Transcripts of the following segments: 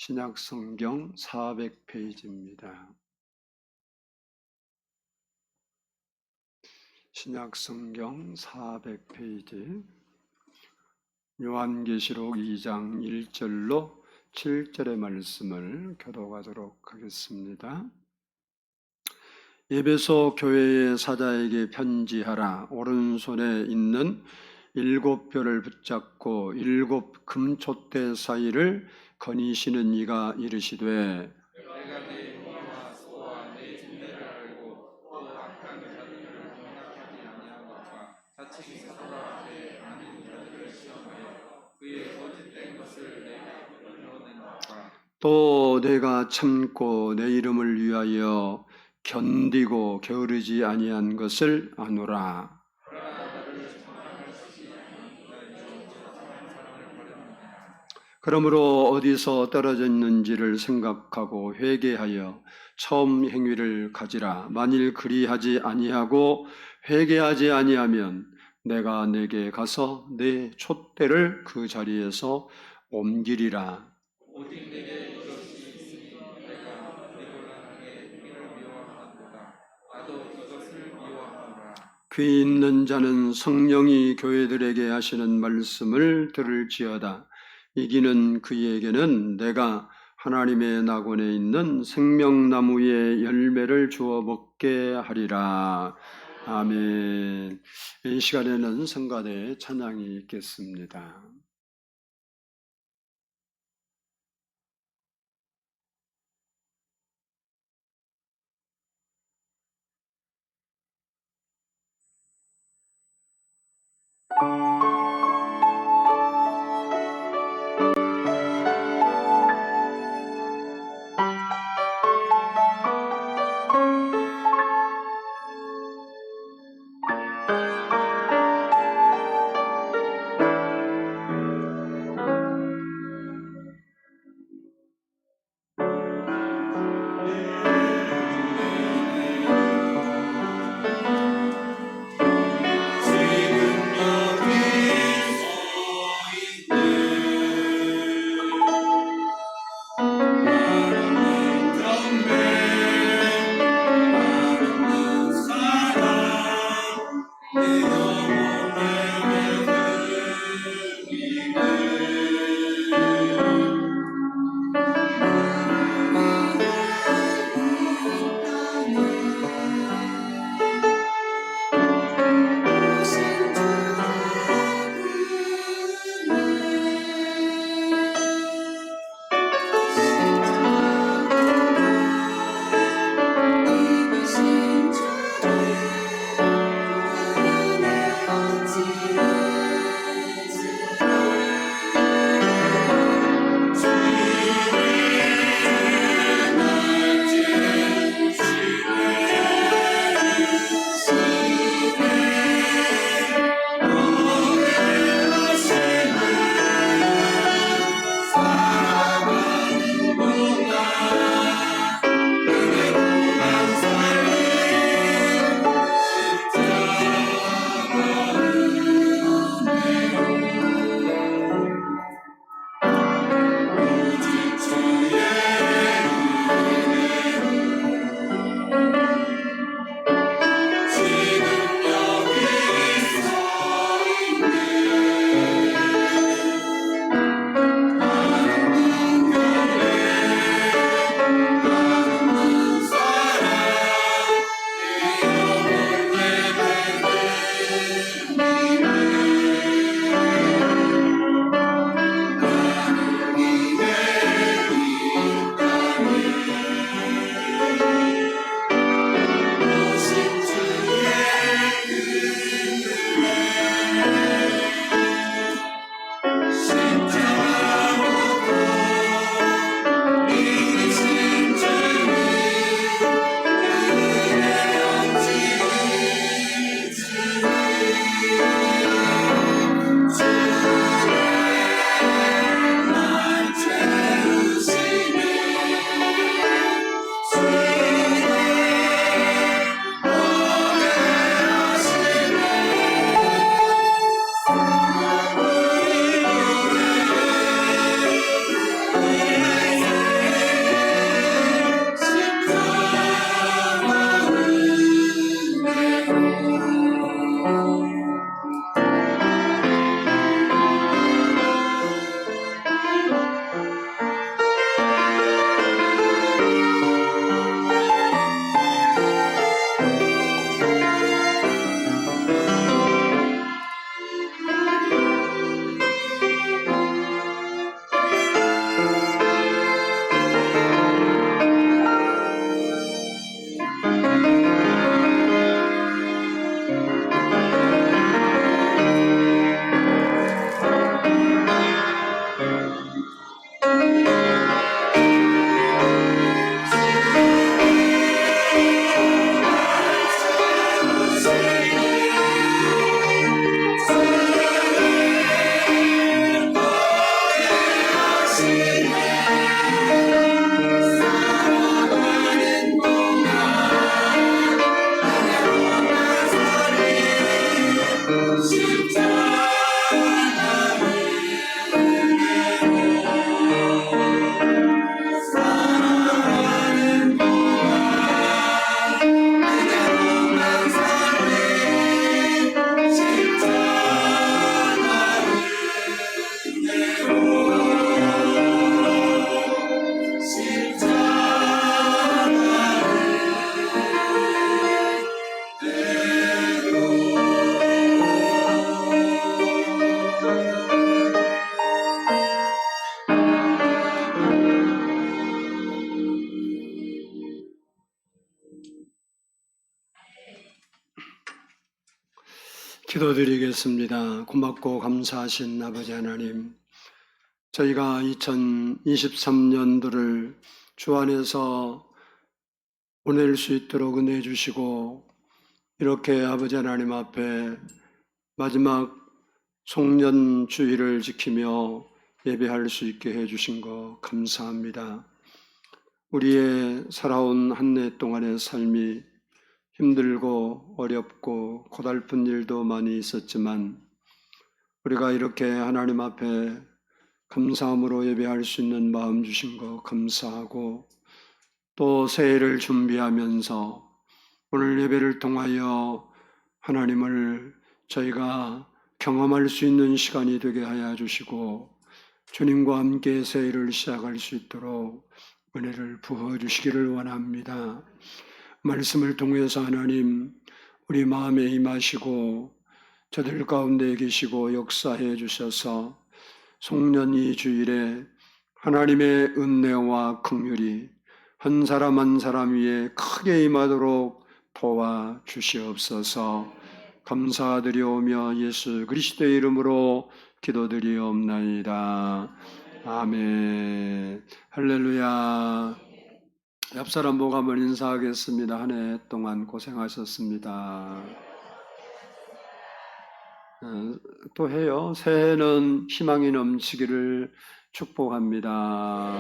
신약성경 400페이지입니다. 신약성경 400페이지 요한계시록 2장 1절로 7절의 말씀을 교독하도록 하겠습니다. 에베소 교회의 사자에게 편지하라. 오른손에 있는 7뼈를 붙잡고 7 금촛대 사이를 거니시는 이가 이르시되 내가 내 몸과 소와 내 진대를 알고 또 악한 자들을 용납하지 아니하노라. 자칭 사도라 하되 아닌 자들을 시험하여 그의 거짓된 것을 내가 드러내노라. 또 내가 참고 내 이름을 위하여 견디고 게으르지 아니한 것을 아노라. 그러므로 어디서 떨어졌는지를 생각하고 회개하여 처음 행위를 가지라. 만일 그리하지 아니하고 회개하지 아니하면 내가 내게 가서 내 촛대를 그 자리에서 옮기리라. 오직 내게 이것이 있으니 내가 내 곤란하게 행위를 미워하노라. 나도 이것을 미워하노라. 귀 있는 자는 성령이 교회들에게 하시는 말씀을 들을지어다. 이기는 그에게는 내가 하나님의 낙원에 있는 생명나무의 열매를 주어 먹게 하리라. 아멘. 이 시간에는 성가대의 찬양이 있겠습니다. 지금 여기 기도드리겠습니다. 고맙고 감사하신 아버지 하나님, 저희가 2023년도를 주 안에서 보낼 수 있도록 은혜 주시고, 이렇게 아버지 하나님 앞에 마지막 송년 주일을 지키며 예배할 수 있게 해주신 거 감사합니다. 우리의 살아온 한 해 동안의 삶이 힘들고 어렵고 고달픈 일도 많이 있었지만, 우리가 이렇게 하나님 앞에 감사함으로 예배할 수 있는 마음 주신 거 감사하고, 또 새해를 준비하면서 오늘 예배를 통하여 하나님을 저희가 경험할 수 있는 시간이 되게 하여 주시고, 주님과 함께 새해를 시작할 수 있도록 은혜를 부어주시기를 원합니다. 말씀을 통해서 하나님, 우리 마음에 임하시고 저들 가운데 계시고 역사해 주셔서 송년 이 주일에 하나님의 은혜와 긍휼이 한 사람 한 사람 위에 크게 임하도록 도와주시옵소서. 감사드리오며 예수 그리스도의 이름으로 기도드리옵나이다. 아멘. 할렐루야. 옆사람 보고 한번 인사하겠습니다. 한 해 동안 고생하셨습니다. 또 해요. 새해는 희망이 넘치기를 축복합니다.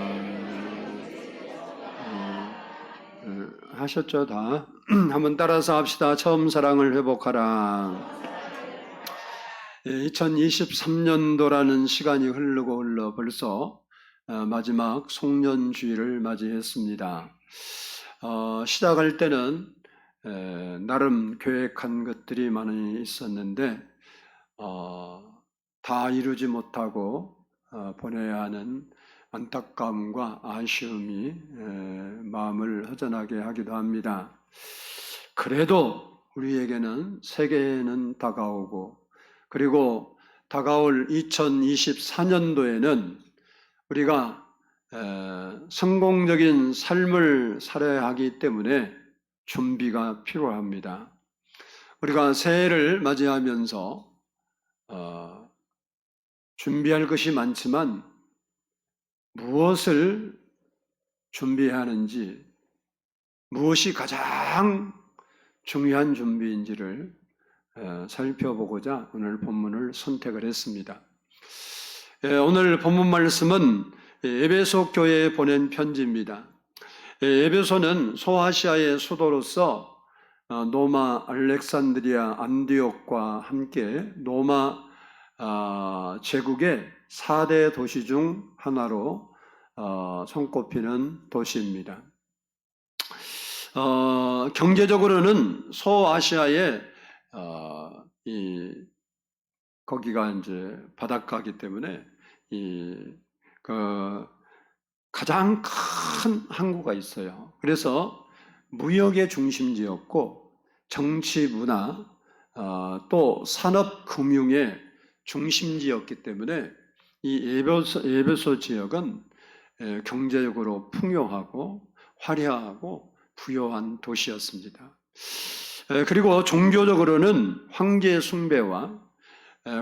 하셨죠, 다? 한번 따라서 합시다. 처음 사랑을 회복하라. 2023년도라는 시간이 흘러 벌써 마지막 송년주일을 맞이했습니다. 시작할 때는 나름 계획한 것들이 많이 있었는데 다 이루지 못하고 보내야 하는 안타까움과 아쉬움이 마음을 허전하게 하기도 합니다. 그래도 우리에게는 새해는 다가오고, 그리고 다가올 2024년도에는 우리가 성공적인 삶을 살아야 하기 때문에 준비가 필요합니다. 우리가 새해를 맞이하면서 준비할 것이 많지만 무엇을 준비해야 하는지, 무엇이 가장 중요한 준비인지를 살펴보고자 오늘 본문을 선택을 했습니다. 오늘 본문 말씀은 에베소 교회에 보낸 편지입니다. 에베소는 소아시아의 수도로서 노마, 알렉산드리아, 안디옥과 함께 로마 제국의 4대 도시 중 하나로 손꼽히는 도시입니다. 경제적으로는 소아시아의 거기가 이제 바닷가이기 때문에 가장 큰 항구가 있어요. 그래서 무역의 중심지였고, 정치, 문화, 또 산업, 금융의 중심지였기 때문에 이 에베소 지역은 경제적으로 풍요하고 화려하고 부유한 도시였습니다. 그리고 종교적으로는 황제 숭배와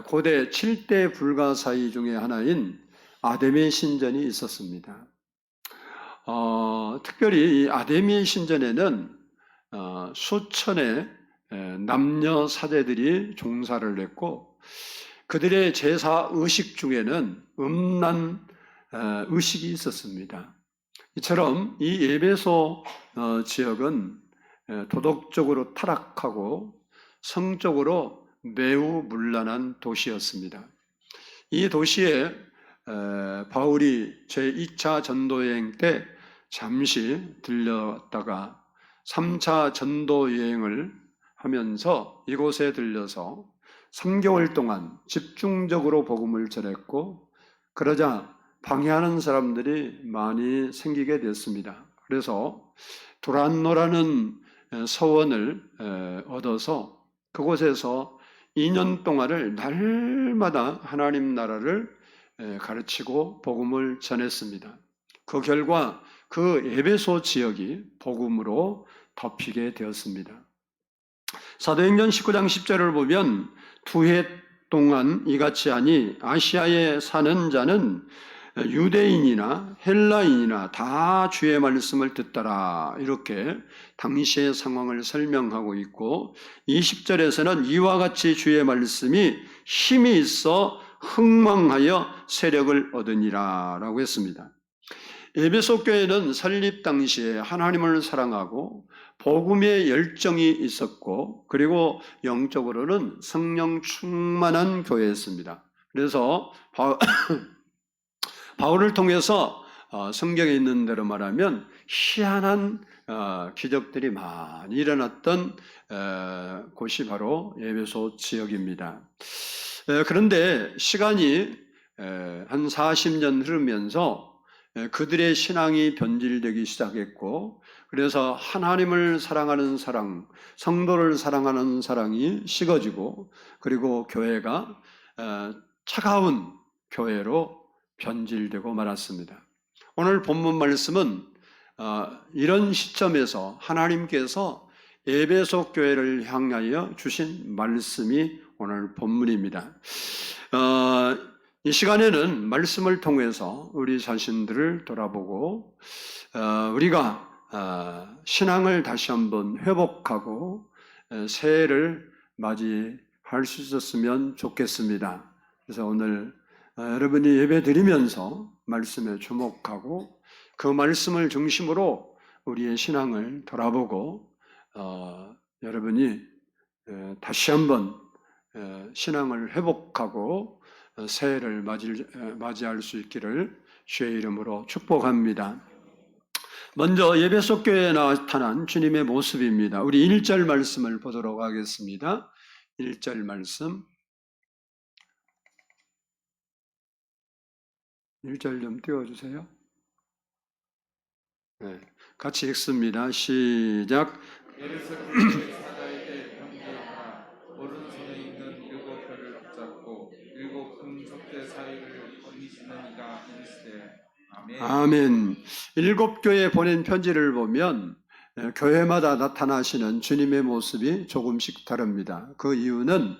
고대 7대 불가사의 중에 하나인 아데미 신전이 있었습니다. 특별히 이 아데미 신전에는 수천의 남녀 사제들이 종사를 했고, 그들의 제사 의식 중에는 음란 의식이 있었습니다. 이처럼 이 에베소 지역은 도덕적으로 타락하고 성적으로 매우 문란한 도시였습니다. 이 도시에 바울이 제2차 전도여행 때 잠시 들렸다가 3차 전도여행을 하면서 이곳에 들려서 3개월 동안 집중적으로 복음을 전했고, 그러자 방해하는 사람들이 많이 생기게 됐습니다. 그래서 두란노라는 서원을 얻어서 그곳에서 2년 동안을 날마다 하나님 나라를 가르치고 복음을 전했습니다. 그 결과 그 에베소 지역이 복음으로 덮이게 되었습니다. 사도행전 19장 10절을 보면 두 해 동안 이같이 하니 아시아에 사는 자는 유대인이나 헬라인이나 다 주의 말씀을 듣더라. 이렇게 당시의 상황을 설명하고 있고 20절에서는 이와 같이 주의 말씀이 힘이 있어 흥망하여 세력을 얻으니라 라고 했습니다. 에베소 교회는 설립 당시에 하나님을 사랑하고 복음의 열정이 있었고 그리고 영적으로는 성령 충만한 교회였습니다. 그래서 바울을 통해서 성경에 있는 대로 말하면 희한한 기적들이 많이 일어났던 곳이 바로 에베소 지역입니다. 그런데 시간이 한 40년 흐르면서 그들의 신앙이 변질되기 시작했고 그래서 하나님을 사랑하는 사랑, 성도를 사랑하는 사랑이 식어지고 그리고 교회가 차가운 교회로 변질되고 말았습니다. 오늘 본문 말씀은 이런 시점에서 하나님께서 에베소 교회를 향하여 주신 말씀이 오늘 본문입니다. 이 시간에는 말씀을 통해서 우리 자신들을 돌아보고 우리가 신앙을 다시 한번 회복하고 새해를 맞이할 수 있었으면 좋겠습니다. 그래서 오늘 여러분이 예배 드리면서 말씀에 주목하고 그 말씀을 중심으로 우리의 신앙을 돌아보고 여러분이 다시 한번 신앙을 회복하고 새해를 맞이할 수 있기를 주의 이름으로 축복합니다. 먼저 에베소 교회에 나타난 주님의 모습입니다. 우리 1절 말씀을 보도록 하겠습니다. 1절 말씀 1절 좀 띄워주세요. 네, 같이 읽습니다. 시작. 에베소 교회 사자에게 편지하라. 오른손에 있는 일곱 별을 붙잡고 일곱 금촛대 사이를 거니시는 이가 이르시되 아멘. 아멘. 일곱 교회에 보낸 편지를 보면 교회마다 나타나시는 주님의 모습이 조금씩 다릅니다. 그 이유는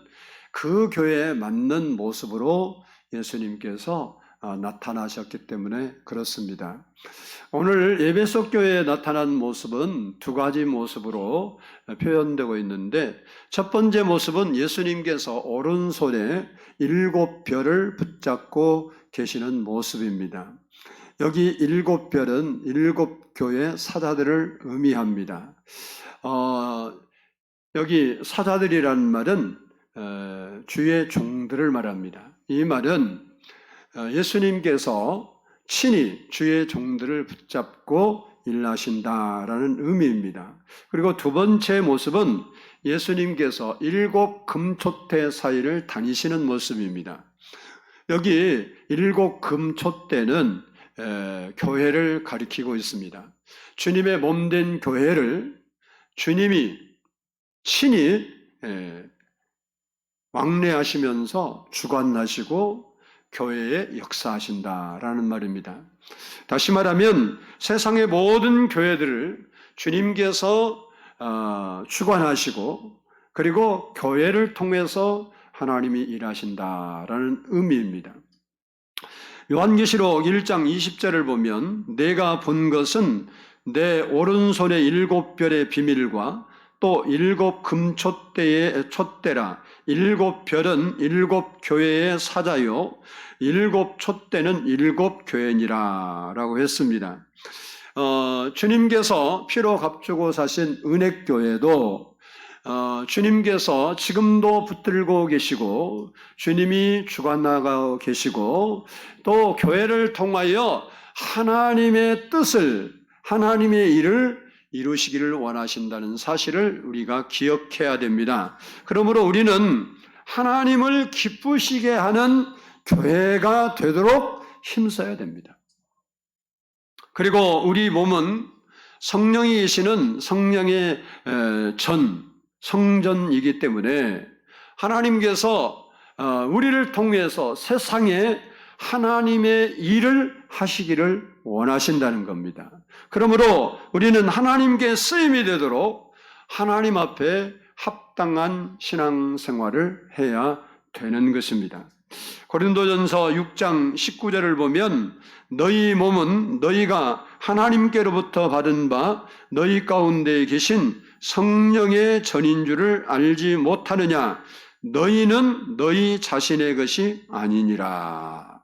그 교회에 맞는 모습으로 예수님께서 나타나셨기 때문에 그렇습니다. 오늘 에베소 교회에 나타난 모습은 두 가지 모습으로 표현되고 있는데 첫 번째 모습은 예수님께서 오른손에 일곱 별을 붙잡고 계시는 모습입니다. 여기 일곱 별은 일곱 교회 사자들을 의미합니다. 여기 사자들이라는 말은 주의 종들을 말합니다. 이 말은 예수님께서 친히 주의 종들을 붙잡고 일하신다라는 의미입니다. 그리고 두 번째 모습은 예수님께서 일곱 금촛대 사이를 다니시는 모습입니다. 여기 일곱 금촛대는 교회를 가리키고 있습니다. 주님의 몸된 교회를 주님이 친히 왕래하시면서 주관하시고 교회에 역사하신다라는 말입니다. 다시 말하면 세상의 모든 교회들을 주님께서 주관하시고 그리고 교회를 통해서 하나님이 일하신다라는 의미입니다. 요한계시록 1장 20절을 보면 내가 본 것은 내 오른손의 일곱 별의 비밀과 또 일곱 금촛대의 촛대라. 일곱 별은 일곱 교회의 사자요 일곱 촛대는 일곱 교회니라 라고 했습니다. 주님께서 피로 값주고 사신 은혜교회도 주님께서 지금도 붙들고 계시고 주님이 주관하고 계시고 또 교회를 통하여 하나님의 뜻을 하나님의 일을 이루시기를 원하신다는 사실을 우리가 기억해야 됩니다. 그러므로 우리는 하나님을 기쁘시게 하는 교회가 되도록 힘써야 됩니다. 그리고 우리 몸은 성령이 계시는 성령의 성전이기 때문에 하나님께서 우리를 통해서 세상에 하나님의 일을 하시기를 원하신다는 겁니다. 그러므로 우리는 하나님께 쓰임이 되도록 하나님 앞에 합당한 신앙생활을 해야 되는 것입니다. 고린도전서 6장 19절을 보면 너희 몸은 너희가 하나님께로부터 받은 바 너희 가운데 계신 성령의 전인 줄을 알지 못하느냐. 너희는 너희 자신의 것이 아니니라.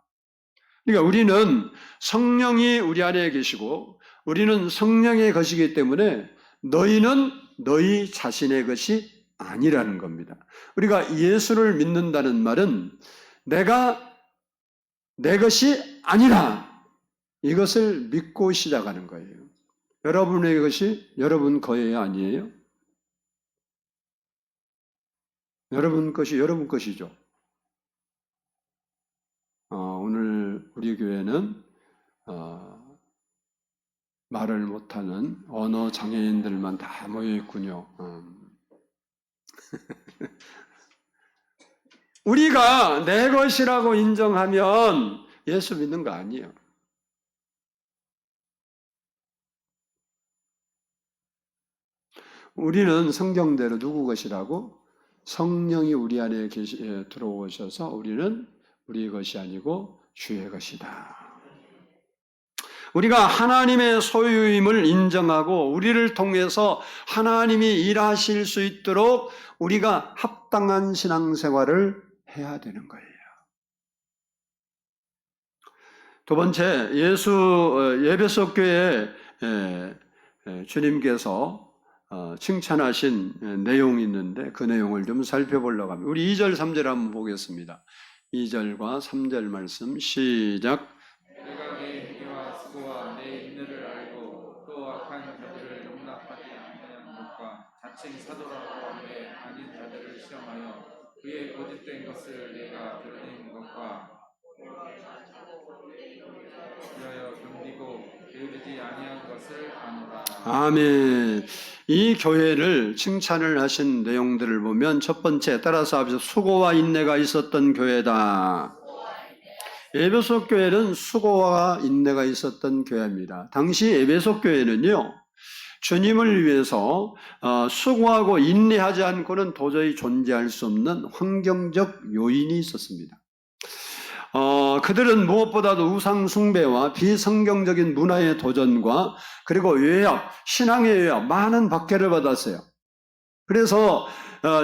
그러니까 우리는 성령이 우리 안에 계시고 우리는 성령의 것이기 때문에 너희는 너희 자신의 것이 아니라는 겁니다. 우리가 예수를 믿는다는 말은 내가 내 것이 아니라 이것을 믿고 시작하는 거예요. 여러분의 것이 여러분 거예요, 아니에요? 여러분 것이 여러분 것이죠. 오늘 우리 교회는 말을 못하는 언어 장애인들만 다 모여 있군요. 우리가 내 것이라고 인정하면 예수 믿는 거 아니에요. 우리는 성경대로 누구 것이라고? 성령이 우리 안에 들어오셔서 우리는 우리의 것이 아니고 주의 것이다. 우리가 하나님의 소유임을 인정하고 우리를 통해서 하나님이 일하실 수 있도록 우리가 합당한 신앙생활을 해야 되는 거예요. 두 번째, 에베소 교회에 주님께서 칭찬하신 내용이 있는데 그 내용을 좀 살펴보려고 합니다. 우리 2절, 3절 한번 보겠습니다. 2절과 3절 말씀 시작. 내가 내 행위와 수고와 내 인내를 알고 또 악한 자들을 용납하지 아니하는 것과 자칭 사도라고 하되 아닌 자들을 시험하여 그의 거짓된 것을 내가 드러낸 것과 위하여 견디고 게으르지 아니한 것을 아노라. 아멘. 이 교회를 칭찬을 하신 내용들을 보면 첫 번째, 따라서 합시다. 수고와 인내가 있었던 교회다. 에베소 교회는 수고와 인내가 있었던 교회입니다. 당시 에베소 교회는요, 주님을 위해서 수고하고 인내하지 않고는 도저히 존재할 수 없는 환경적 요인이 있었습니다. 그들은 무엇보다도 우상 숭배와 비성경적인 문화의 도전과 그리고 외압, 신앙의 외압, 많은 박해를 받았어요. 그래서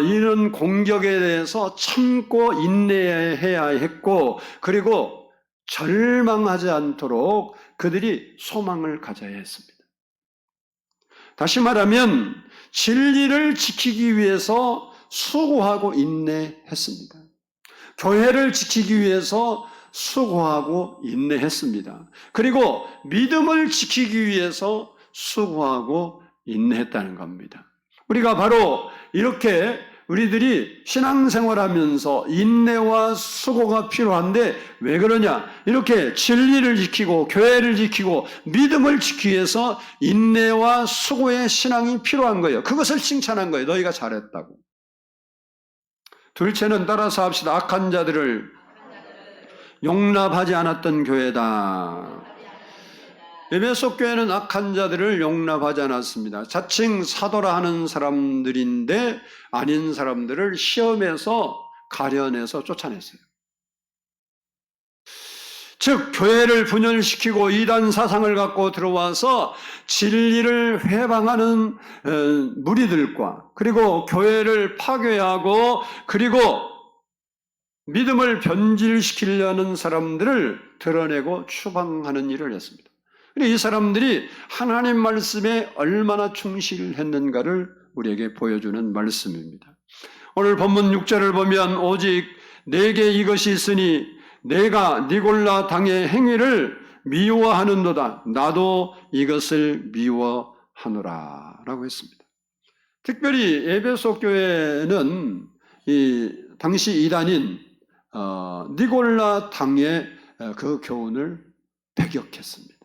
이런 공격에 대해서 참고 인내해야 했고, 그리고 절망하지 않도록 그들이 소망을 가져야 했습니다. 다시 말하면 진리를 지키기 위해서 수고하고 인내했습니다. 교회를 지키기 위해서 수고하고 인내했습니다. 그리고 믿음을 지키기 위해서 수고하고 인내했다는 겁니다. 우리가 바로 이렇게 우리들이 신앙생활하면서 인내와 수고가 필요한데 왜 그러냐? 이렇게 진리를 지키고 교회를 지키고 믿음을 지키기 위해서 인내와 수고의 신앙이 필요한 거예요. 그것을 칭찬한 거예요. 너희가 잘했다고. 둘째는 따라서 합시다. 악한 자들을 용납하지 않았던 교회다. 에베소 교회는 악한 자들을 용납하지 않았습니다. 자칭 사도라 하는 사람들인데 아닌 사람들을 시험해서 가려내서 쫓아냈어요. 즉 교회를 분열시키고 이단 사상을 갖고 들어와서 진리를 회방하는 무리들과 그리고 교회를 파괴하고 그리고 믿음을 변질시키려는 사람들을 드러내고 추방하는 일을 했습니다. 이 사람들이 하나님 말씀에 얼마나 충실했는가를 우리에게 보여주는 말씀입니다. 오늘 본문 6절을 보면 오직 내게 이것이 있으니 내가 니골라 당의 행위를 미워하는도다. 나도 이것을 미워하노라 라고 했습니다. 특별히 에베소 교회는 당시 이단인 니골라 당의 그 교훈을 배격했습니다.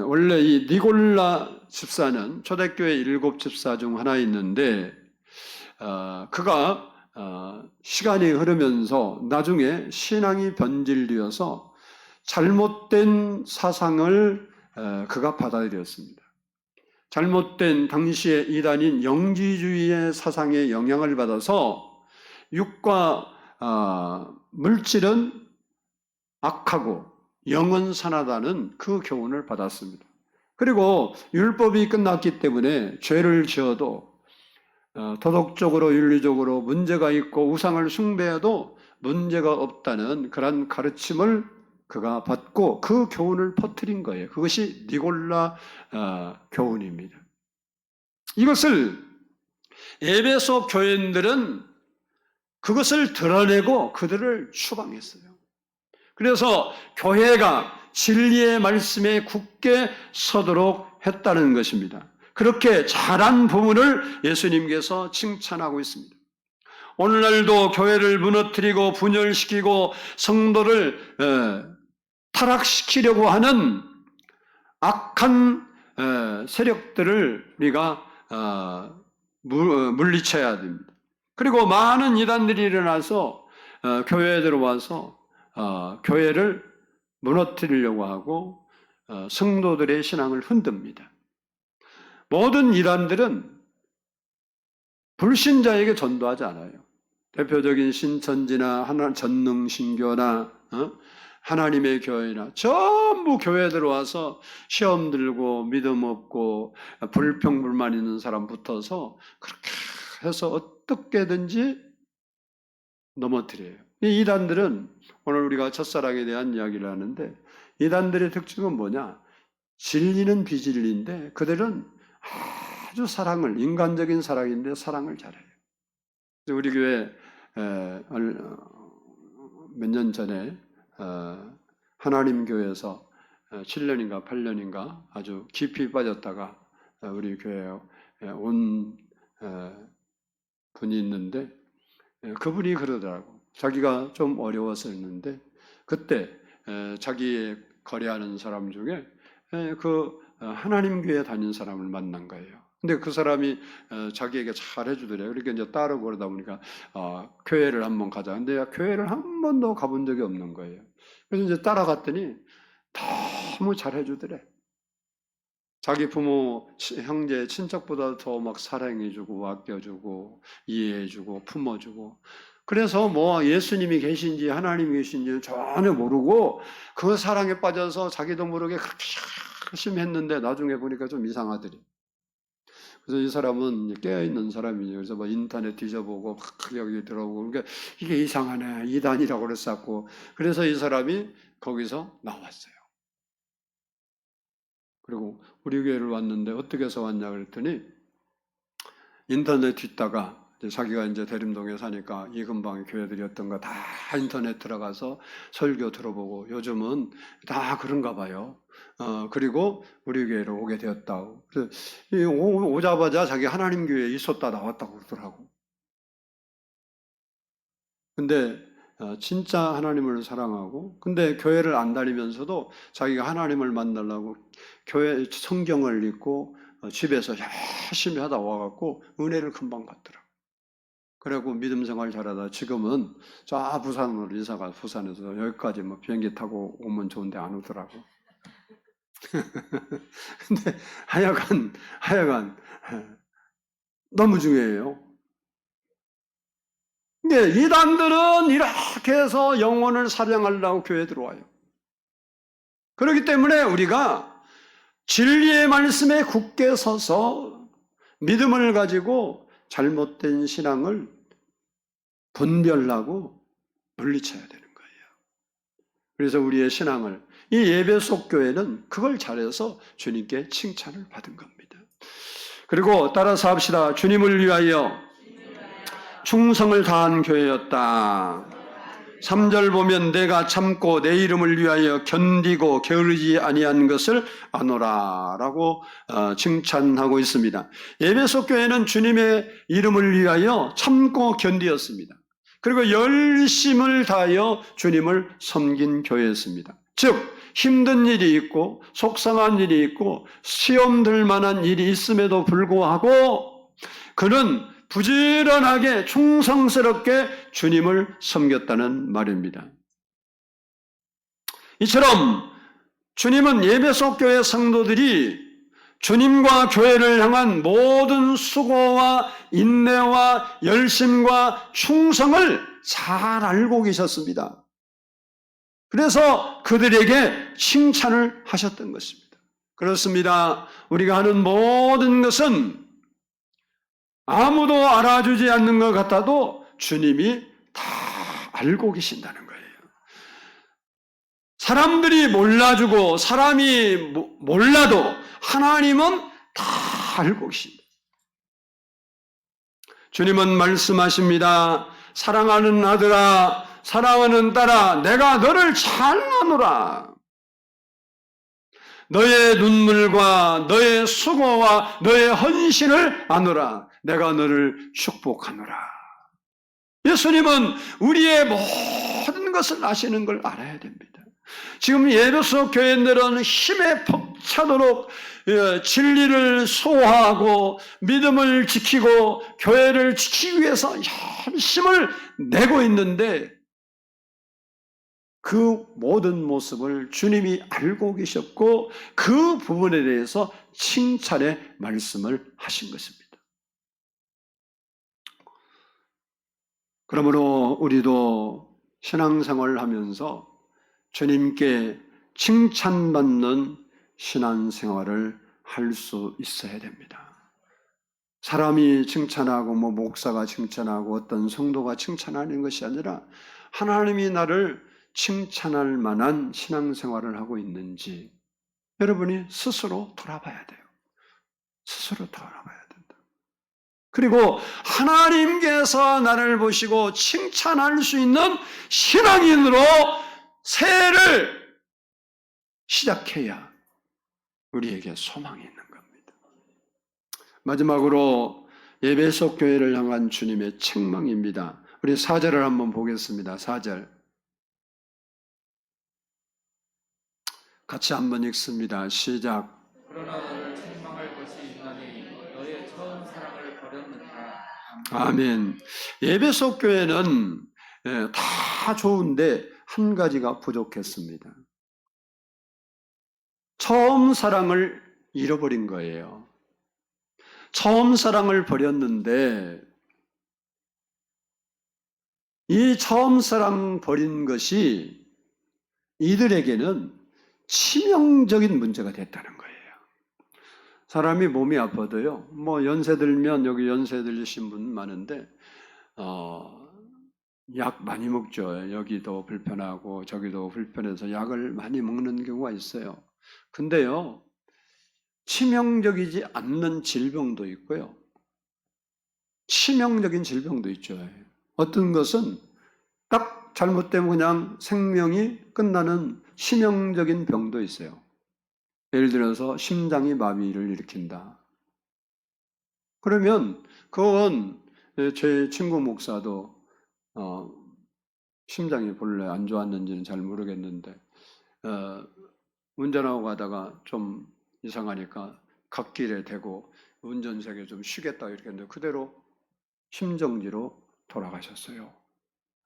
원래 이 니골라 집사는 초대교회 7 집사 중 하나 있는데 그가 시간이 흐르면서 나중에 신앙이 변질되어서 잘못된 사상을 그가 받아들였습니다. 잘못된 당시의 이단인 영지주의의 사상에 영향을 받아서 육과 물질은 악하고 영은 선하다는 그 교훈을 받았습니다. 그리고 율법이 끝났기 때문에 죄를 지어도 도덕적으로 윤리적으로 문제가 있고 우상을 숭배해도 문제가 없다는 그런 가르침을 그가 받고 그 교훈을 퍼뜨린 거예요. 그것이 니골라 교훈입니다. 이것을 에베소 교인들은 그것을 드러내고 그들을 추방했어요. 그래서 교회가 진리의 말씀에 굳게 서도록 했다는 것입니다. 그렇게 잘한 부분을 예수님께서 칭찬하고 있습니다. 오늘날도 교회를 무너뜨리고 분열시키고 성도를 타락시키려고 하는 악한 세력들을 우리가 물리쳐야 됩니다. 그리고 많은 이단들이 일어나서 교회에 들어와서 교회를 무너뜨리려고 하고 성도들의 신앙을 흔듭니다. 모든 이단들은 불신자에게 전도하지 않아요. 대표적인 신천지나 전능신교나 하나님의 교회나 전부 교회에 들어와서 시험 들고 믿음 없고 불평불만 있는 사람 붙어서 그렇게 해서 어떻게든지 넘어뜨려요. 이 이단들은 오늘 우리가 첫사랑에 대한 이야기를 하는데 이단들의 특징은 뭐냐? 진리는 비진리인데 그들은 아주 사랑을, 인간적인 사랑인데 사랑을 잘해요. 우리 교회 몇 년 전에 하나님 교회에서 7년인가 8년인가 아주 깊이 빠졌다가 우리 교회에 온 분이 있는데 그분이 그러더라고. 자기가 좀 어려웠었는데 그때 자기 거래하는 사람 중에 그 하나님 교회 다닌 사람을 만난 거예요. 근데 그 사람이 자기에게 잘 해주더래요. 그러니까 이제 따르고 그러다 보니까 교회를 한번 가자. 근데 교회를 한 번도 가본 적이 없는 거예요. 그래서 이제 따라갔더니 너무 잘 해주더래. 자기 부모, 형제, 친척보다 더 막 사랑해주고 아껴주고 이해해주고 품어주고 그래서 뭐 예수님이 계신지 하나님이 계신지 전혀 모르고 그 사랑에 빠져서 자기도 모르게 그렇게 열심히 했는데 나중에 보니까 좀 이상하더래. 그래서 이 사람은 깨어있는 사람이죠. 그래서 뭐 인터넷 뒤져보고 막 여기 들어오고 그러니까 이게 이상하네. 이단이라고 그랬었고 그래서 이 사람이 거기서 나왔어요. 그리고 우리 교회를 왔는데 어떻게 해서 왔냐 그랬더니 인터넷 뒤다가 자기가 이제 대림동에 사니까 이 근방에 교회들이었던 거 다 인터넷 들어가서 설교 들어보고 요즘은 다 그런가 봐요. 그리고 우리 교회로 오게 되었다고. 그래서 오자마자 자기 하나님 교회에 있었다 나왔다고 그러더라고. 근데 진짜 하나님을 사랑하고 근데 교회를 안 다니면서도 자기가 하나님을 만나려고 교회 성경을 읽고 집에서 열심히 하다 와갖고 은혜를 금방 받더라고. 그래고 믿음 생활 잘하다 지금은 저 부산으로 이사가 부산에서 여기까지 뭐 비행기 타고 오면 좋은데 안 오더라고. 근데 하여간 너무 중요해요. 근데 이단들은 이렇게 해서 영혼을 사냥하려고 교회에 들어와요. 그렇기 때문에 우리가 진리의 말씀에 굳게 서서 믿음을 가지고 잘못된 신앙을 분별하고 물리쳐야 되는 거예요. 그래서 우리의 신앙을 이 에베소 교회는 그걸 잘해서 주님께 칭찬을 받은 겁니다. 그리고 따라서 합시다. 주님을 위하여 충성을 다한 교회였다. 3절 보면 내가 참고 내 이름을 위하여 견디고 게으르지 아니한 것을 아노라 라고 칭찬하고 있습니다. 에베소 교회는 주님의 이름을 위하여 참고 견디었습니다. 그리고 열심을 다하여 주님을 섬긴 교회였습니다. 즉 힘든 일이 있고 속상한 일이 있고 시험 들 만한 일이 있음에도 불구하고 그는 부지런하게 충성스럽게 주님을 섬겼다는 말입니다. 이처럼 주님은 에베소 교회 성도들이 주님과 교회를 향한 모든 수고와 인내와 열심과 충성을 잘 알고 계셨습니다. 그래서 그들에게 칭찬을 하셨던 것입니다. 그렇습니다. 우리가 하는 모든 것은 아무도 알아주지 않는 것 같아도 주님이 다 알고 계신다는 거예요. 사람들이 몰라주고 사람이 몰라도 하나님은 다 알고 계십니다. 주님은 말씀하십니다. 사랑하는 아들아, 사랑하는 딸아, 내가 너를 잘 아노라. 너의 눈물과 너의 수고와 너의 헌신을 아노라. 내가 너를 축복하노라. 예수님은 우리의 모든 것을 아시는 걸 알아야 됩니다. 지금 예배소 교인들은 힘에 벅차도록 진리를 소화하고 믿음을 지키고 교회를 지키기 위해서 열심을 내고 있는데 그 모든 모습을 주님이 알고 계셨고 그 부분에 대해서 칭찬의 말씀을 하신 것입니다. 그러므로 우리도 신앙생활을 하면서 주님께 칭찬받는 신앙생활을 할 수 있어야 됩니다. 사람이 칭찬하고 목사가 칭찬하고 어떤 성도가 칭찬하는 것이 아니라 하나님이 나를 칭찬할 만한 신앙생활을 하고 있는지 여러분이 스스로 돌아봐야 돼요. 스스로 돌아봐야 된다. 그리고 하나님께서 나를 보시고 칭찬할 수 있는 신앙인으로 새해를 시작해야 우리에게 소망이 있는 겁니다. 마지막으로 에베소 교회를 향한 주님의 책망입니다. 우리 4절을 한번 보겠습니다. 4절 같이 한번 읽습니다. 시작. 그러나 너를 책망할 것이 있나니 너의 처음 사랑을 버렸느니라. 아멘. 에베소 교회는 다 좋은데 한 가지가 부족했습니다. 처음 사랑을 잃어버린 거예요. 처음 사랑을 버렸는데 이 처음 사랑 버린 것이 이들에게는 치명적인 문제가 됐다는 거예요. 사람이 몸이 아파도요. 연세 들면 여기 연세 들리신 분 많은데 약 많이 먹죠. 여기도 불편하고 저기도 불편해서 약을 많이 먹는 경우가 있어요. 근데요. 치명적이지 않는 질병도 있고요. 치명적인 질병도 있죠. 어떤 것은 딱 잘못되면 그냥 생명이 끝나는 치명적인 병도 있어요. 예를 들어서 심장이 마비를 일으킨다. 그러면 그건 제 친구 목사도 심장이 본래 안 좋았는지는 잘 모르겠는데 운전하고 가다가 좀 이상하니까 갓길에 대고 운전석에 좀 쉬겠다 이렇게 했는데 그대로 심정지로 돌아가셨어요.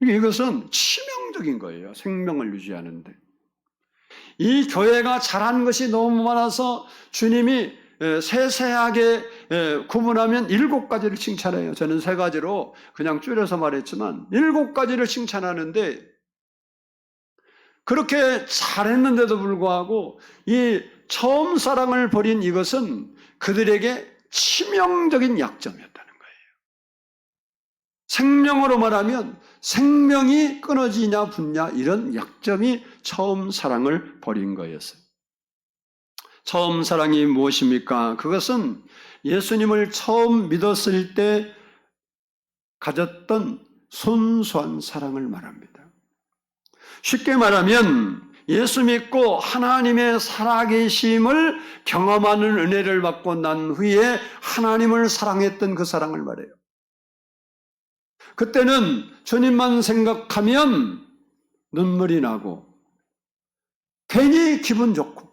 이것은 치명적인 거예요. 생명을 유지하는데. 이 교회가 잘한 것이 너무 많아서 주님이 세세하게 구분하면 7가지를 칭찬해요. 저는 3가지로 그냥 줄여서 말했지만 7가지를 칭찬하는데 그렇게 잘했는데도 불구하고 이 처음 사랑을 버린 이것은 그들에게 치명적인 약점이었다는 거예요. 생명으로 말하면 생명이 끊어지냐 붙냐 이런 약점이 처음 사랑을 버린 거였어요. 처음 사랑이 무엇입니까? 그것은 예수님을 처음 믿었을 때 가졌던 순수한 사랑을 말합니다. 쉽게 말하면 예수 믿고 하나님의 살아계심을 경험하는 은혜를 받고 난 후에 하나님을 사랑했던 그 사랑을 말해요. 그때는 주님만 생각하면 눈물이 나고 괜히 기분 좋고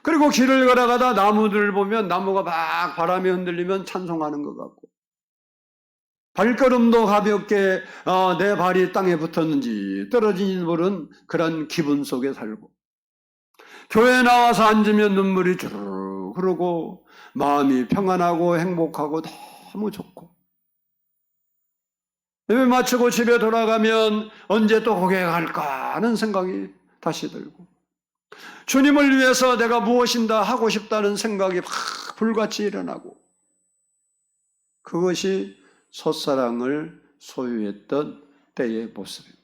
그리고 길을 걸어가다 나무들을 보면 나무가 막 바람에 흔들리면 찬송하는 것 같고 발걸음도 가볍게 내 발이 땅에 붙었는지 떨어지는지 모르는 그런 기분 속에 살고 교회 나와서 앉으면 눈물이 주르륵 흐르고 마음이 평안하고 행복하고 너무 좋고, 예배 마치고 집에 돌아가면 언제 또 교회 갈까 하는 생각이 다시 들고, 주님을 위해서 내가 무엇인가 하고 싶다는 생각이 막 불같이 일어나고, 그것이 첫사랑을 소유했던 때의 모습입니다.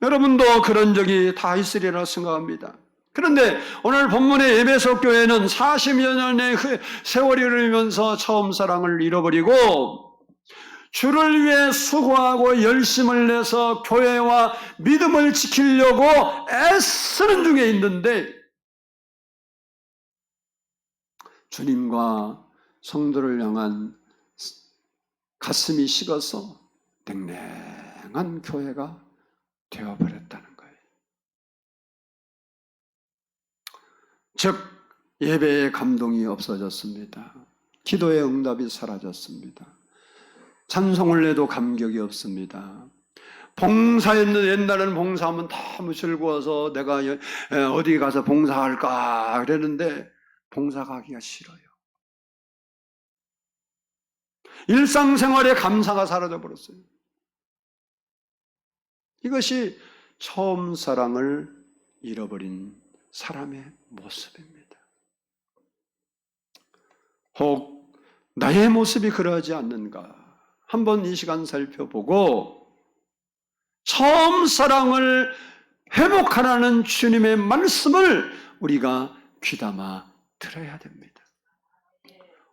여러분도 그런 적이 다 있으리라 생각합니다. 그런데 오늘 본문의 에베소 교회는 40여 년의 세월이 흐르면서 처음 사랑을 잃어버리고 주를 위해 수고하고 열심을 내서 교회와 믿음을 지키려고 애쓰는 중에 있는데, 주님과 성도를 향한 가슴이 식어서 냉랭한 교회가 되어버렸다는 거예요. 즉, 예배의 감동이 없어졌습니다. 기도의 응답이 사라졌습니다. 찬송을 해도 감격이 없습니다. 봉사했는데, 옛날에는 봉사하면 너무 즐거워서 내가 어디 가서 봉사할까 그랬는데 봉사 가기가 싫어요. 일상생활의 감사가 사라져버렸어요. 이것이 처음 사랑을 잃어버린 사람의 모습입니다. 혹 나의 모습이 그러하지 않는가? 한번 이 시간 살펴보고 처음 사랑을 회복하라는 주님의 말씀을 우리가 귀담아 들어야 됩니다.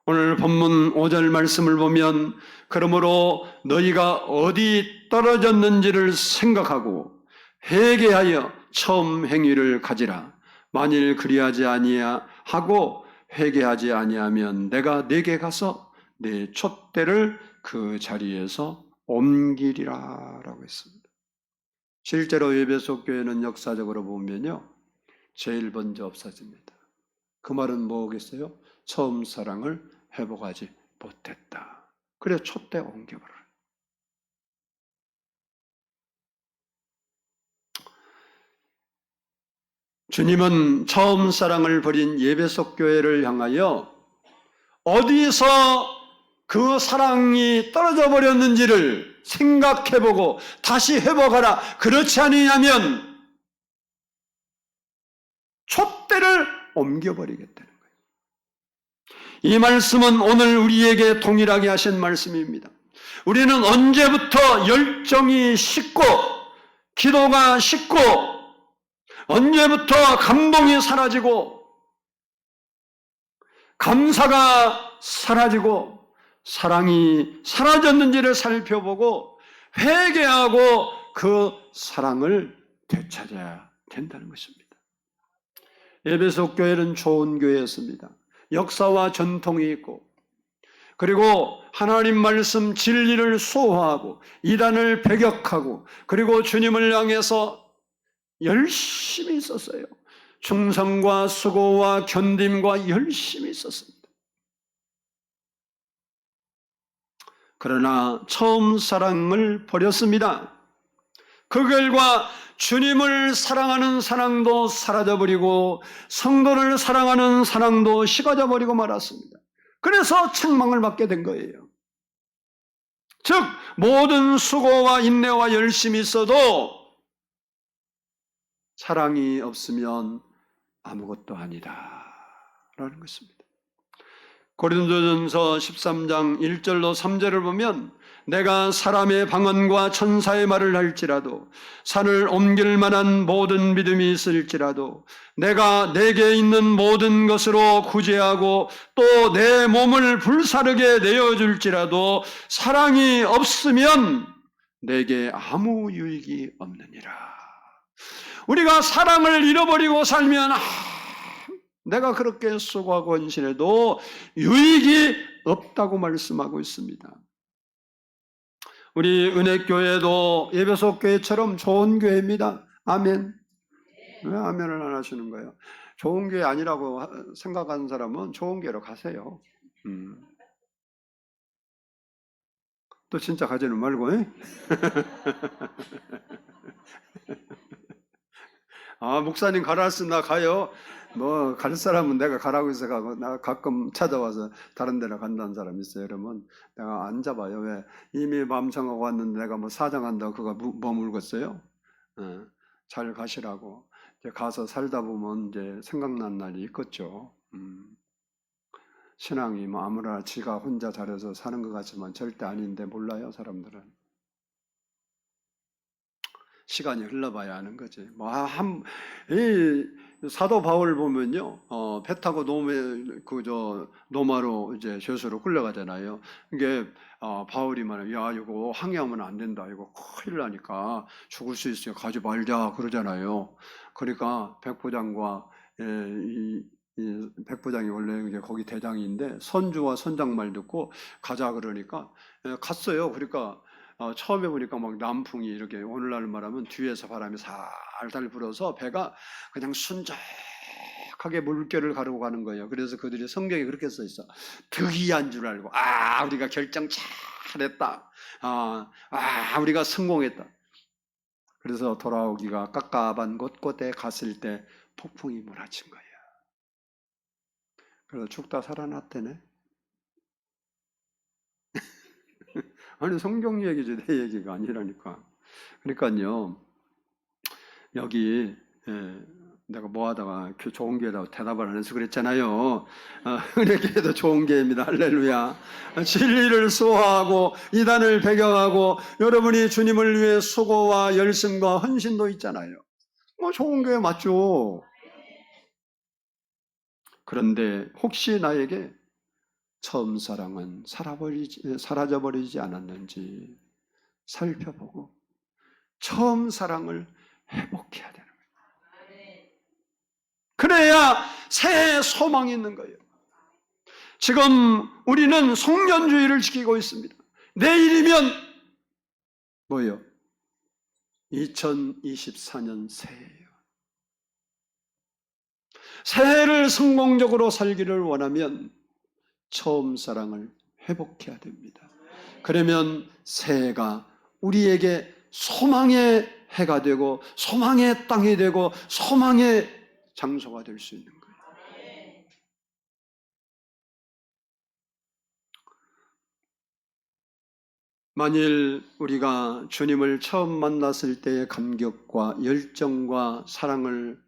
오늘 본문 5절 말씀을 보면, 그러므로 너희가 어디 떨어졌는지를 생각하고 회개하여 처음 행위를 가지라. 만일 그리하지 아니하고 회개하지 아니하면 내가 네게 가서 내 촛대를 그 자리에서 옮기리라 라고 했습니다. 실제로 에베소 교회는 역사적으로 보면요, 제일 먼저 없어집니다. 그 말은 뭐겠어요? 처음 사랑을 회복하지 못했다. 그래서 촛대 옮겨버려요. 주님은 처음 사랑을 버린 에베소 교회를 향하여 어디서 그 사랑이 떨어져 버렸는지를 생각해보고 다시 회복하라. 그렇지 않으냐면 촛대를 옮겨버리겠다는 거예요. 이 말씀은 오늘 우리에게 동일하게 하신 말씀입니다. 우리는 언제부터 열정이 식고 기도가 식고 언제부터 감동이 사라지고 감사가 사라지고 사랑이 사라졌는지를 살펴보고 회개하고 그 사랑을 되찾아야 된다는 것입니다. 에베소 교회는 좋은 교회였습니다. 역사와 전통이 있고, 그리고 하나님 말씀 진리를 수호하고 이단을 배격하고, 그리고 주님을 향해서 열심히 있었어요. 충성과 수고와 견딤과 열심히 있었습니다. 그러나 처음 사랑을 버렸습니다. 그 결과 주님을 사랑하는 사랑도 사라져버리고 성도를 사랑하는 사랑도 식어져버리고 말았습니다. 그래서 책망을 받게 된 거예요. 즉 모든 수고와 인내와 열심이 있어도 사랑이 없으면 아무것도 아니다 라는 것입니다. 고린도전서 13장 1절로 3절을 보면, 내가 사람의 방언과 천사의 말을 할지라도 산을 옮길 만한 모든 믿음이 있을지라도 내가 내게 있는 모든 것으로 구제하고 또 내 몸을 불사르게 내어줄지라도 사랑이 없으면 내게 아무 유익이 없느니라. 우리가 사랑을 잃어버리고 살면 내가 그렇게 수고하고 헌신해도 유익이 없다고 말씀하고 있습니다. 우리 은혜교회도 에베소 교회처럼 좋은 교회입니다. 아멘. 왜 아멘을 안 하시는 거예요? 좋은 교회 아니라고 생각하는 사람은 좋은 교회로 가세요. 또 진짜 가지는 말고. 목사님 가라앉으면 나 가요. 뭐 갈 사람은 내가 가라고 해서 가고, 나 가끔 찾아와서 다른 데로 간다는 사람 있어요. 여러분, 내가 안 잡아요. 왜? 이미 마음 정하고 왔는데 내가 뭐 사정한다고 그거 머물겠어요? 잘 가시라고. 이제 가서 살다 보면 이제 생각난 날이 있겠죠. 신앙이 뭐 아무나 지가 혼자 잘해서 사는 것 같지만 절대 아닌데 몰라요, 사람들은. 시간이 흘러봐야 하는 거지. 이 사도 바울 보면요, 배 타고 노마로 이제 저수로 끌려가잖아요. 이게 바울이 말해, 야 이거 항해하면 안 된다, 이거 큰일 나니까 죽을 수 있어요, 가지 말자 그러잖아요. 그러니까 백부장과 이 백부장이 원래 이제 거기 대장인데 선주와 선장 말 듣고 가자 그러니까 갔어요. 그러니까 처음에 보니까 막 남풍이 이렇게 오늘날 말하면 뒤에서 바람이 살살 불어서 배가 그냥 순적하게 물결을 가르고 가는 거예요. 그래서 그들이 성경에 그렇게 써 있어. 득이한 줄 알고 우리가 결정 잘했다. 우리가 성공했다. 그래서 돌아오기가 깝깝한 곳곳에 갔을 때 폭풍이 몰아친 거예요. 그래서 죽다 살아났대네. 아니 성경 얘기지 내 얘기가 아니라니까. 그러니까요, 여기 내가 뭐 하다가 좋은 교회라고 대답을 안 해서 그랬잖아요. 은혜교회도 좋은 교회입니다. 할렐루야. 진리를 수호하고 이단을 배경하고 여러분이 주님을 위해 수고와 열심과 헌신도 있잖아요. 뭐 좋은 교회 맞죠. 그런데 혹시 나에게 처음 사랑은 사라져버리지 않았는지 살펴보고 처음 사랑을 회복해야 되는 거예요. 그래야 새 소망이 있는 거예요. 지금 우리는 송년주의를 지키고 있습니다. 내일이면 뭐예요? 2024년 새해예요. 새해를 성공적으로 살기를 원하면 처음 사랑을 회복해야 됩니다. 그러면 새해가 우리에게 소망의 해가 되고 소망의 땅이 되고 소망의 장소가 될 수 있는 거예요. 만일 우리가 주님을 처음 만났을 때의 감격과 열정과 사랑을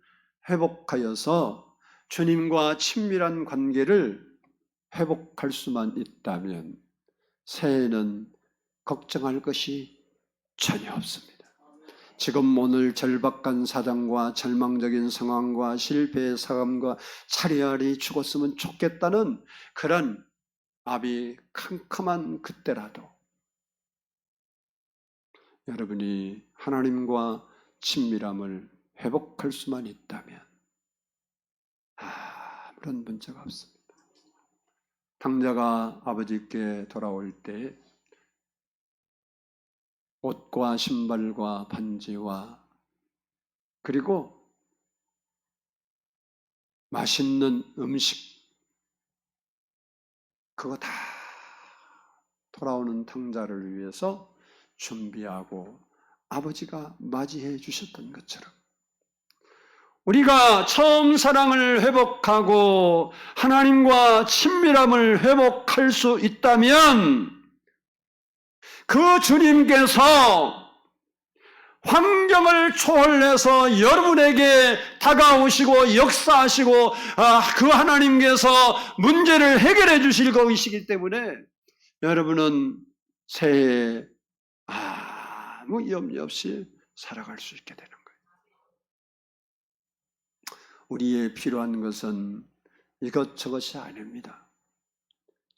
회복하여서 주님과 친밀한 관계를 회복할 수만 있다면 새해는 걱정할 것이 전혀 없습니다. 지금 오늘 절박한 사정과 절망적인 상황과 실패의 사감과 차라리 죽었으면 좋겠다는 그런 마음이 캄캄한 그때라도 여러분이 하나님과 친밀함을 회복할 수만 있다면 아무런 문제가 없습니다. 당자가 아버지께 돌아올 때 옷과 신발과 반지와 그리고 맛있는 음식 그거 다 돌아오는 당자를 위해서 준비하고 아버지가 맞이해 주셨던 것처럼 우리가 처음 사랑을 회복하고 하나님과 친밀함을 회복할 수 있다면 그 주님께서 환경을 초월해서 여러분에게 다가오시고 역사하시고 그 하나님께서 문제를 해결해 주실 것이기 때문에 여러분은 새해에 아무 염려 없이 살아갈 수 있게 되는 거예요. 우리의 필요한 것은 이것저것이 아닙니다.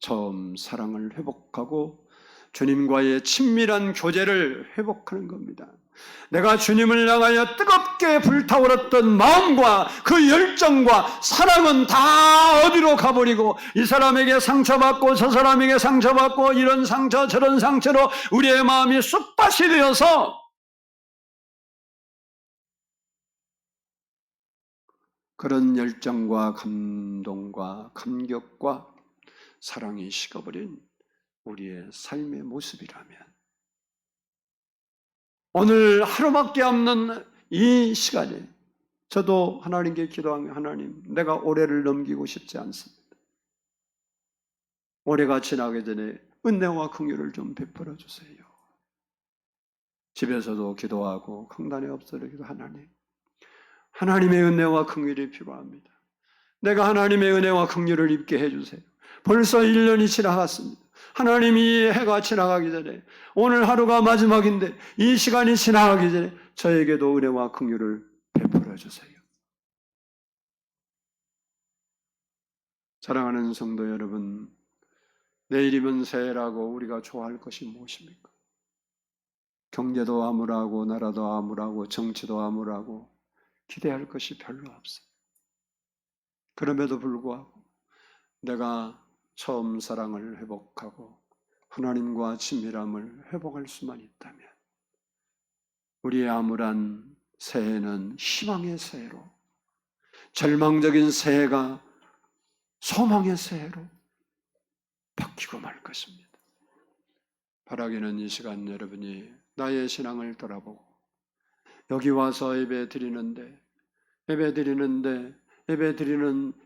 처음 사랑을 회복하고 주님과의 친밀한 교제를 회복하는 겁니다. 내가 주님을 향하여 뜨겁게 불타오랐던 마음과 그 열정과 사랑은 다 어디로 가버리고 이 사람에게 상처받고 저 사람에게 상처받고 이런 상처 저런 상처로 우리의 마음이 쑥밭이 되어서 그런 열정과 감동과 감격과 사랑이 식어버린 우리의 삶의 모습이라면 오늘 하루밖에 없는 이 시간에 저도 하나님께 기도하며 하나님, 내가 올해를 넘기고 싶지 않습니다. 올해가 지나기 전에 은혜와 긍휼을 좀 베풀어 주세요. 집에서도 기도하고 강단에 엎드려 하나님, 하나님의 은혜와 긍휼이 필요합니다. 내가 하나님의 은혜와 긍휼을 입게 해주세요. 벌써 1년이 지나갔습니다. 하나님이 해가 지나가기 전에, 오늘 하루가 마지막인데 이 시간이 지나가기 전에 저에게도 은혜와 긍휼을 베풀어 주세요. 사랑하는 성도 여러분, 내일이면 새해라고 우리가 좋아할 것이 무엇입니까? 경제도 암울하고 나라도 암울하고 정치도 암울하고 기대할 것이 별로 없어요. 그럼에도 불구하고 내가 처음 사랑을 회복하고 하나님과 친밀함을 회복할 수만 있다면 우리의 암울한 새해는 희망의 새해로, 절망적인 새해가 소망의 새해로 바뀌고 말 것입니다. 바라기는 이 시간 여러분이 나의 신앙을 돌아보고 여기 와서 예배 드리는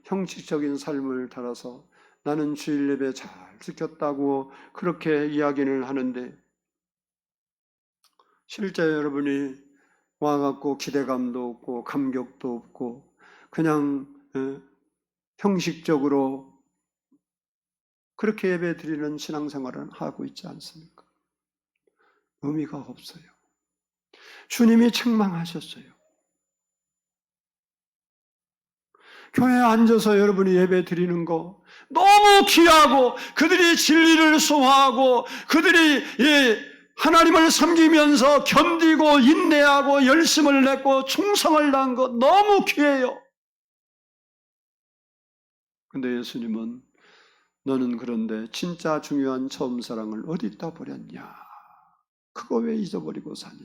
형식적인 삶을 따라서 나는 주일 예배 잘 지켰다고 그렇게 이야기를 하는데 실제 여러분이 와갖고 기대감도 없고 감격도 없고 그냥 형식적으로 그렇게 예배 드리는 신앙생활을 하고 있지 않습니까? 의미가 없어요. 주님이 책망하셨어요. 교회에 앉아서 여러분이 예배 드리는 거 너무 귀하고 그들이 진리를 소화하고 그들이 하나님을 섬기면서 견디고 인내하고 열심을 냈고 충성을 다한 거 너무 귀해요. 근데 예수님은 너는 그런데 진짜 중요한 처음 사랑을 어디다 버렸냐? 그거 왜 잊어버리고 사냐?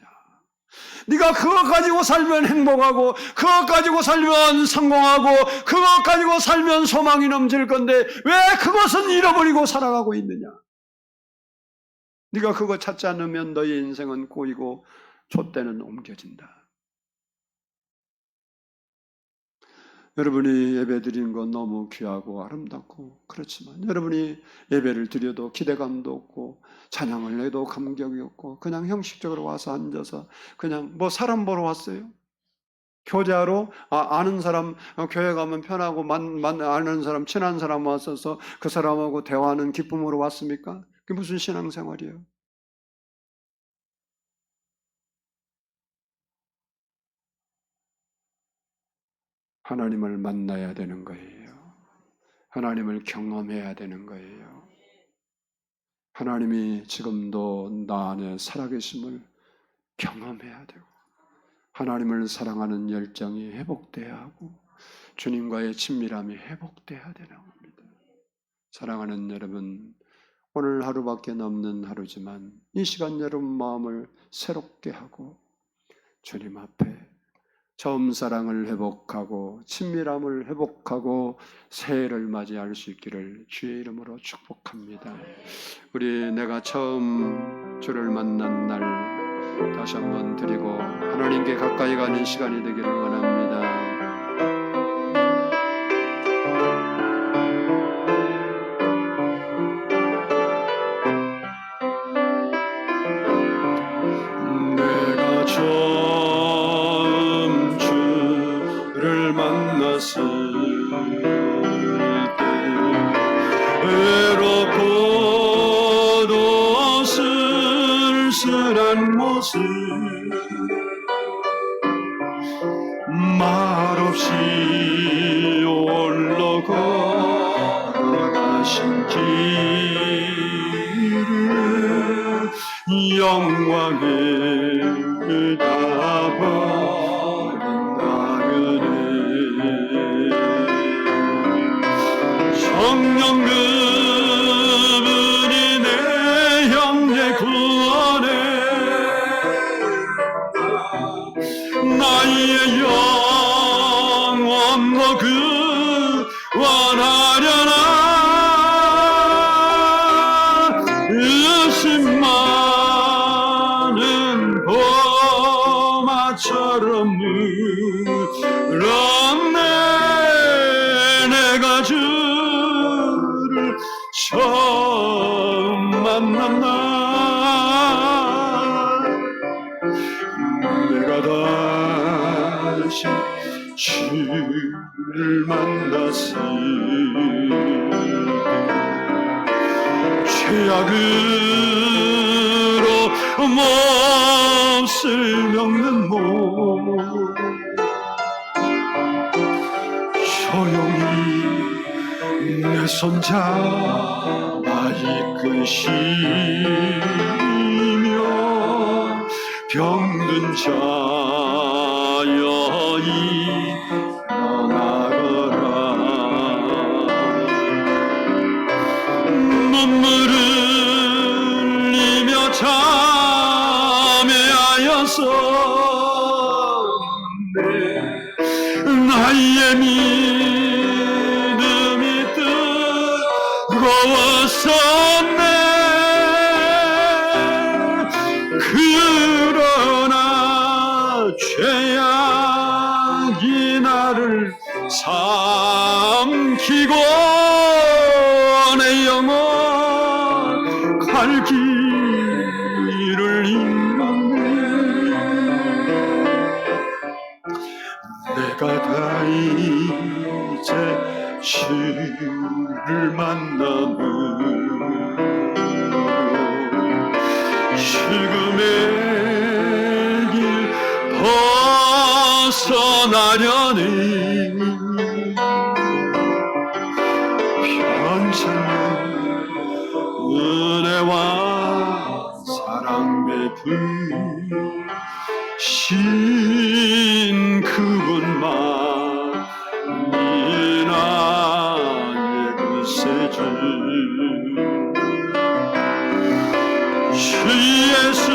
네가 그거 가지고 살면 행복하고 그거 가지고 살면 성공하고 그거 가지고 살면 소망이 넘칠 건데 왜 그것은 잃어버리고 살아가고 있느냐? 네가 그거 찾지 않으면 너의 인생은 꼬이고 촛대는 옮겨진다. 여러분이 예배 드리는 건 너무 귀하고 아름답고 그렇지만 여러분이 예배를 드려도 기대감도 없고 찬양을 해도 감격이 없고 그냥 형식적으로 와서 앉아서 그냥 뭐 사람 보러 왔어요? 교제하러 아는 사람 교회 가면 편하고 아는 사람 친한 사람 왔어서 그 사람하고 대화하는 기쁨으로 왔습니까? 그게 무슨 신앙생활이에요? 하나님을 만나야 되는 거예요. 하나님을 경험해야 되는 거예요. 하나님이 지금도 나 안에 살아계심을 경험해야 되고 하나님을 사랑하는 열정이 회복돼야 하고 주님과의 친밀함이 회복돼야 되는 겁니다. 사랑하는 여러분, 오늘 하루밖에 남는 하루지만 이 시간 여러분 마음을 새롭게 하고 주님 앞에 처음 사랑을 회복하고 친밀함을 회복하고 새해를 맞이할 수 있기를 주의 이름으로 축복합니다. 우리 내가 처음 주를 만난 날 다시 한번 드리고 하나님께 가까이 가는 시간이 되기를 원합니다. 내가 처음 주를 만났을 때 외롭고도 쓸쓸한 모습 말없이 홀로 걸어가신 길을 영광에 다 버린다면에 성령 그분이 내 형제 구원해 나의 영혼도 구원하려나 의심 많은 봄아처럼 이제 주를 만났으니 죄악으로 몹쓸 먹는 몸 조용히 내 손잡아 이끄시며 병든 자여 일어나거라 눈물을 흘리며 참회하여서 나의 믿음이 뜨거웠었네 그러나 죄악이 나를 삼키고 내 영혼 갈 길을 잃었네 내가 다 이제 주를 만나면 죽음의 길 벗어나려니 편찮는 은혜와 사랑 베푸신 그분만이 나의 구세주 주 예수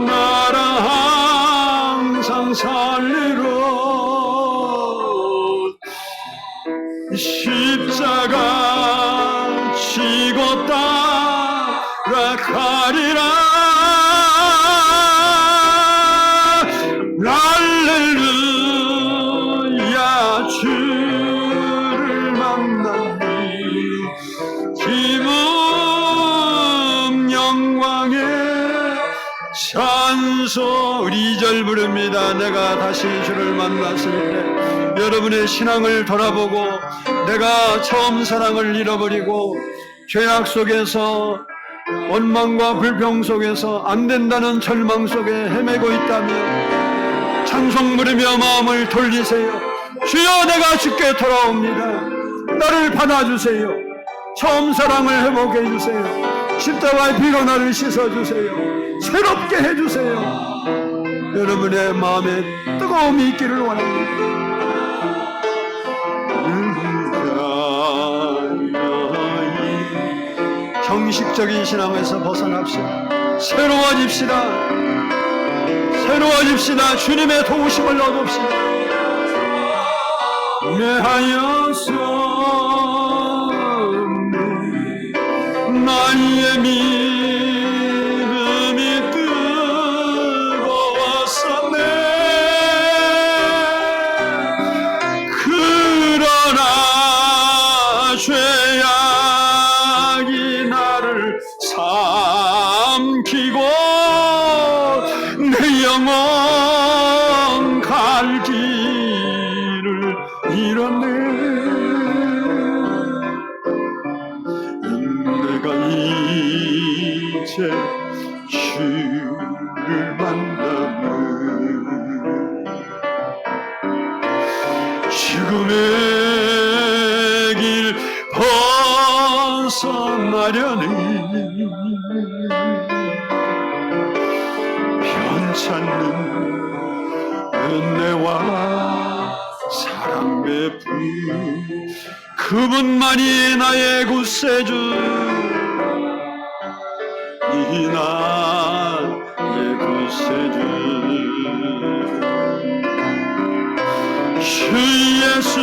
나라 항상 살리러 십자가 지고 따라가리라 할렐루야 주를 만나니 기쁨 영광의 찬송 2절 부릅니다. 내가 다시 주를 만났을 때 여러분의 신앙을 돌아보고 내가 처음 사랑을 잃어버리고 죄악 속에서 원망과 불평 속에서 안 된다는 절망 속에 헤매고 있다면 찬송 부르며 마음을 돌리세요. 주여 내가 주께 돌아옵니다. 나를 받아주세요. 처음 사랑을 회복해 주세요. 십자가의 피로 나를 씻어주세요. 새롭게 해주세요. 여러분의 마음에 뜨거움이 있기를 원합니다. 형식적인 신앙에서 벗어납시다. 새로워집시다. 주님의 도우심을 얻읍시다. 매하였었네 나의 믿음이 뜨거웠었네 그러나 죄악이 나를 삼키고 내 영혼 갈 길을 잃었네 내가 이제 주를 만나면 죽음의 길 벗어나려니 편찮는 은혜와 사랑 베푼 그분만이 나의 구세주 이 나의 구세주 주 예수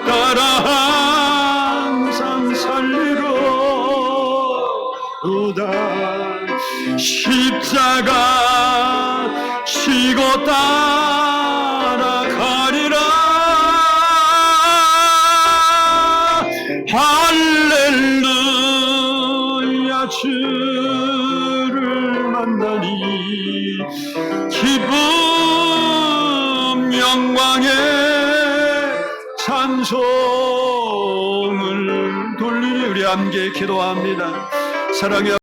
따라 항상 살리러 오다 십자가 지고 따라가리라 할렐루야 주를 만나니 기쁨 찬송을 돌리니 우리 함께 기도합니다. 사랑의